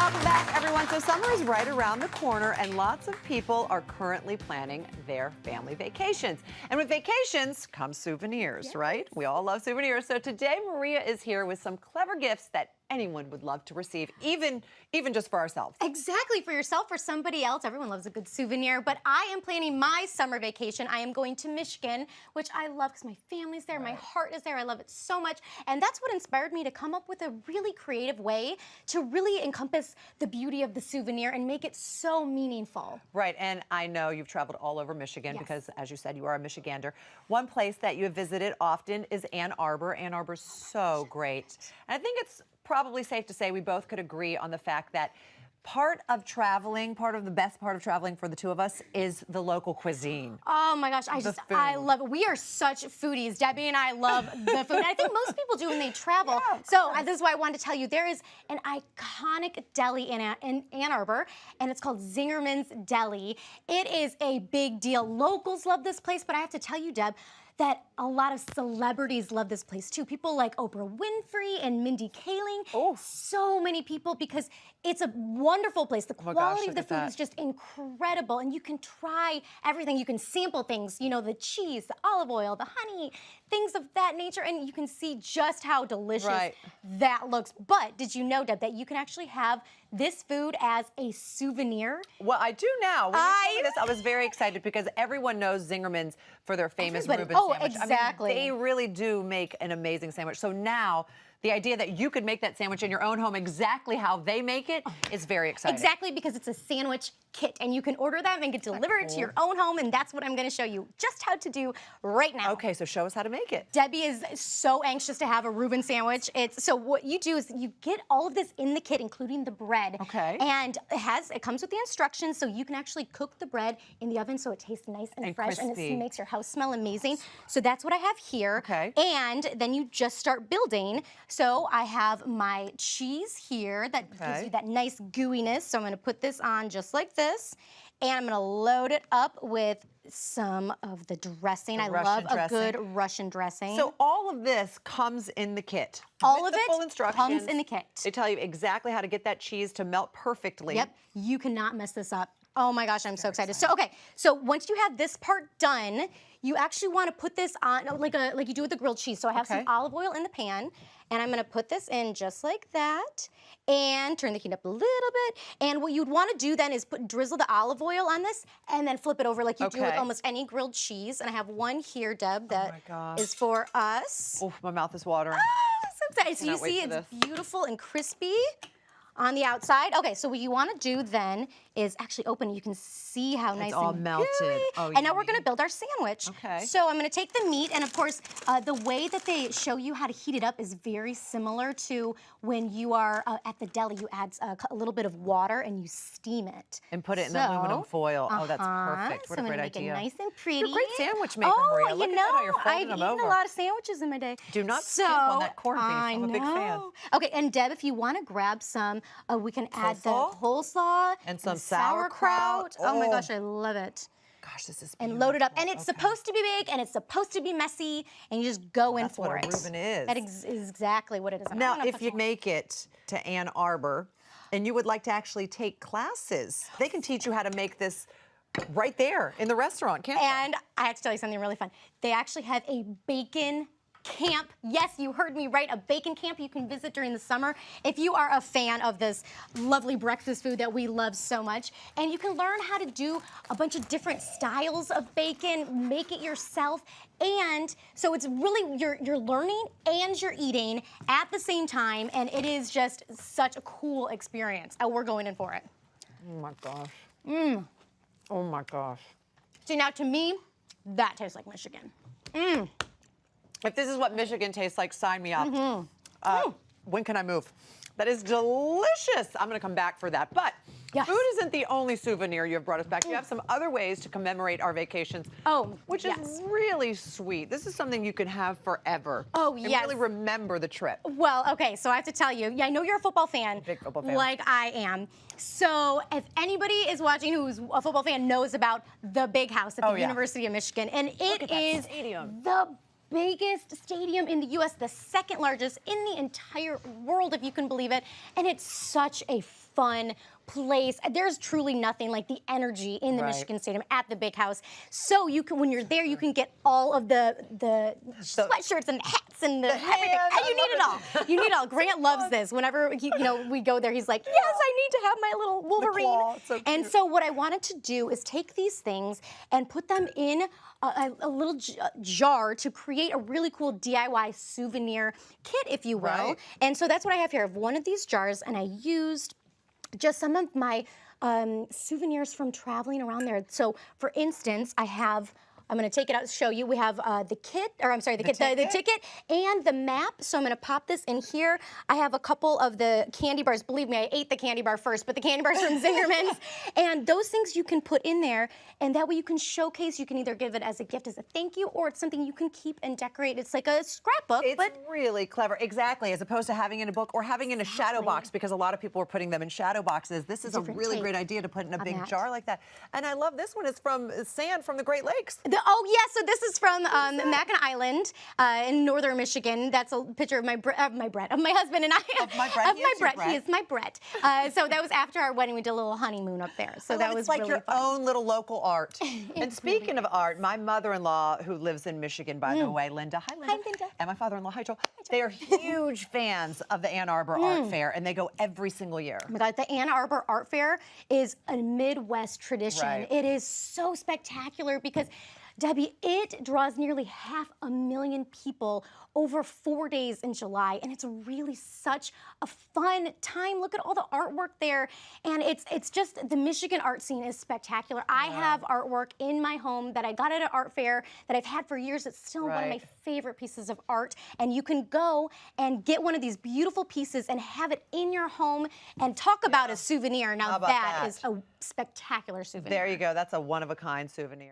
Welcome back, everyone. So summer is right around the corner, and lots of people are currently planning their family vacations. And with vacations come souvenirs, right? We all love souvenirs. So today, Maria is here with some clever gifts that anyone would love to receive, even just for ourselves. Exactly, for yourself, for somebody else. Everyone loves a good souvenir, but I am planning my summer vacation. I am going to Michigan, which I love because my family's there, my heart is there. I love it so much, and that's what inspired me to come up with a really creative way to really encompass the beauty of the souvenir and make it so meaningful. Right, and I know you've traveled all over Michigan because, as you said, you are a Michigander. One place that you have visited often is Ann Arbor. Ann Arbor's so great. And I think it's probably safe to say we both could agree on the fact that part of the best part of traveling for the two of us is the local cuisine. Oh my gosh, I love it. We are such foodies. Debbie and I love the food. And I think most people do when they travel. Yeah, so this is why I wanted to tell you, there is an iconic deli in Ann Arbor, and it's called Zingerman's Deli. It is a big deal. Locals love this place, but I have to tell you, Deb, that a lot of celebrities love this place too. People like Oprah Winfrey and Mindy Kaling. Oh. So many people, because it's a wonderful place. The quality of the food is just incredible, and you can try everything. You can sample things, you know, the cheese, the olive oil, the honey, things of that nature, and you can see just how delicious that looks. But did you know, Deb, that you can actually have this food as a souvenir? Well, I do now. When you told me this, I was very excited because everyone knows Zingerman's for their famous Reuben sandwich. Exactly. I mean, they really do make an amazing sandwich. So now, the idea that you could make that sandwich in your own home exactly how they make it is very exciting. Exactly, because it's a sandwich kit, and you can order them and get delivered to your own home, and that's what I'm going to show you just how to do right now. Okay, so show us how to make it. Debbie is so anxious to have a Reuben sandwich. So what you do is you get all of this in the kit, including the bread. Okay. And it comes with the instructions, so you can actually cook the bread in the oven so it tastes nice and fresh, crispy. and it makes your house smell amazing. So that's what I have here. Okay. And then you just start building. So I have my cheese here that gives you that nice gooiness. So I'm going to put this on just like this, and I'm going to load it up with some of the dressing. I love a good Russian dressing. So all of this comes in the kit. All of the it full instructions. comes in the kit. They tell you exactly how to get that cheese to melt perfectly. Yep, you cannot mess this up. Oh my gosh, I'm so excited. So so once you have this part done, you actually want to put this on like you do with the grilled cheese. So I have some olive oil in the pan, and I'm going to put this in just like that, and turn the heat up a little bit. And what you'd want to do then is drizzle the olive oil on this, and then flip it over like you do with almost any grilled cheese. And I have one here, Deb, that is for us. Oh, my mouth is watering. Oh, I'm so excited. So you see it's beautiful and crispy on the outside. Okay, so what you want to do then is actually open. You can see how nice all and melted. gooey. Oh, and now we're going to build our sandwich. Okay. So I'm going to take the meat, and of course, the way that they show you how to heat it up is very similar to when you are at the deli. You add a little bit of water and you steam it. And put it in the aluminum foil. Oh, that's perfect. What so a great I'm gonna idea. make it nice and pretty. You're a great sandwich maker, Maria. Look at that, how you're folding them over. I've eaten a lot of sandwiches in my day. Do not skimp on that corned beef. I'm a big fan. Okay, and Deb, if you want to grab some, we can add the coleslaw and some sauerkraut. Oh my gosh, I love it. Gosh, this is beautiful. And load it up. And it's supposed to be big, and it's supposed to be messy, and you just go in for it. That's what a Reuben is. That is exactly what it is. Now, if you make it to Ann Arbor, and you would like to actually take classes, they can teach you how to make this right there in the restaurant, can't they? And I have to tell you something really fun. They actually have a bacon camp. Yes, you heard me right, a bacon camp you can visit during the summer if you are a fan of this lovely breakfast food that we love so much. And you can learn how to do a bunch of different styles of bacon, make it yourself. And so it's really, you're learning and you're eating at the same time, and it is just such a cool experience. We're going in for it. Oh my gosh. Oh my gosh. See, now to me, that tastes like Michigan. If this is what Michigan tastes like, sign me up. When can I move? That is delicious. I'm going to come back for that. But food isn't the only souvenir you have brought us back. You have some other ways to commemorate our vacations, which is really sweet. This is something you can have forever. Oh, and really remember the trip. Well, okay, so I have to tell you, I know you're a football fan. Big football fan. Like I am. So if anybody is watching who's a football fan knows about the Big House at the University of Michigan. And it is the biggest stadium in the U.S., the second largest in the entire world, if you can believe it. And it's such a fun place. There's truly nothing like the energy in the Michigan Stadium at the big house. So you can, when you're there, you can get all of the sweatshirts and hats and the everything. And you need it all. You need it all. Grant loves this. Whenever we go there, he's like, yes, I need to have my little Wolverine. And so what I wanted to do is take these things and put them in a little jar to create a really cool DIY souvenir kit, if you will. And so that's what I have here. I have one of these jars, and I used just some of my souvenirs from traveling around there. So, for instance, I have, I'm going to take it out to show you. We have the kit, or I'm sorry, the ticket and the map. So I'm going to pop this in here. I have a couple of the candy bars. Believe me, I ate the candy bar first, but the candy bars from Zingerman's. And those things you can put in there, and that way you can showcase. You can either give it as a gift, as a thank you, or it's something you can keep and decorate. It's like a scrapbook. It's really clever. Exactly, as opposed to having in a book or having in a shadow box, because a lot of people are putting them in shadow boxes. This is a really great idea to put in a big jar like that. And I love this one. It's from sand from the Great Lakes. Oh, yeah, so this is from Mackinac Island in northern Michigan. That's a picture of my husband and I. Of my Brett? He is my Brett. So that was after our wedding. We did a little honeymoon up there. So that was like really your fun. own little local art. And speaking of art, my mother-in-law, who lives in Michigan, by the way, Linda. Hi, Linda. Hi, Linda. And my father-in-law, hi, Joel. They are huge fans of the Ann Arbor Art Fair, and they go every single year. Oh my God, the Ann Arbor Art Fair is a Midwest tradition. Right. It is so spectacular because, Debbie, it draws nearly 500,000 people over 4 days in July, and it's really such a fun time. Look at all the artwork there, and it's just, the Michigan art scene is spectacular. I have artwork in my home that I got at an art fair that I've had for years. It's still one of my favorite pieces of art, and you can go and get one of these beautiful pieces and have it in your home and talk about a souvenir. Now that is a spectacular souvenir. There you go. That's a one-of-a-kind souvenir.